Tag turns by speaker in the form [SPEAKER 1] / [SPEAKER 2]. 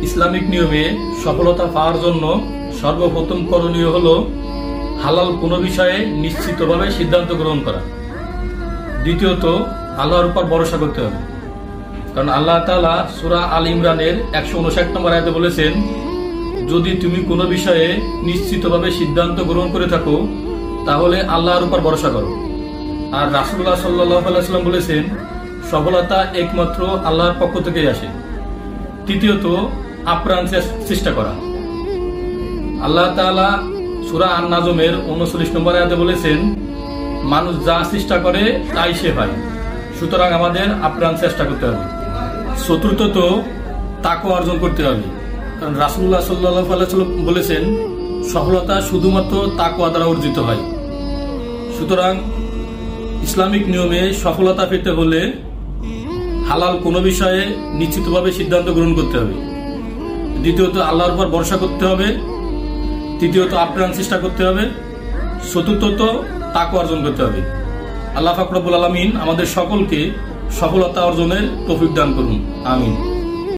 [SPEAKER 1] Islamic নিয়মে সফলতা পাওয়ার জন্য সর্বপ্রথম করণীয় হলো হালাল কোনো বিষয়ে নিশ্চিতভাবে সিদ্ধান্ত গ্রহণ করা। দ্বিতীয়ত, আল্লাহর উপর ভরসা করতে হবে, কারণ আল্লাহ তাআলা সূরা আল ইমরানের 159 নম্বর আয়াতে বলেছেন, যদি তুমি কোনো বিষয়ে নিশ্চিতভাবে সিদ্ধান্ত গ্রহণ করে থাকো তাহলে আল্লাহর উপর ভরসা করো। আর রাসূলুল্লাহ সাল্লাল্লাহু আলাইহি ওয়াসাল্লাম বলেছেন, সফলতা একমাত্র আল্লাহর পক্ষ থেকেই আসে। তৃতীয়ত, আপ্রাণ চেষ্টা করা। আল্লাহ তাআলা সূরা আন-নাজমের 39 নম্বর আয়াতে বলেছেন, মানুষ যা চেষ্টা করে তাই সে পায়, সুতরাং আমাদের আপ্রাণ চেষ্টা করতে হবে। চতুর্থত, তাকওয়া অর্জন করতে হবে, কারণ রাসূলুল্লাহ সাল্লাল্লাহু আলাইহি ওয়াসাল্লাম বলেছেন, সফলতা শুধুমাত্র তাকওয়া দ্বারা অর্জিত হয়। সুতরাং ইসলামিক নিয়মে সফলতা পেতে হলে হালাল কোনো বিষয়ে নিশ্চিতভাবে সিদ্ধান্ত গ্রহণ করতে হবে। দ্বিতীয়ত, আল্লাহর উপর ভরসা করতে হবে। তৃতীয়ত, আপ্রাণ চেষ্টা করতে হবে। চতুর্থত, তাকওয়া অর্জন করতে হবে। আল্লাহ পাক রব্বুল আলামিন আমাদের সকলকে সফলতা অর্জনের তৌফিক দান করুন। আমিন।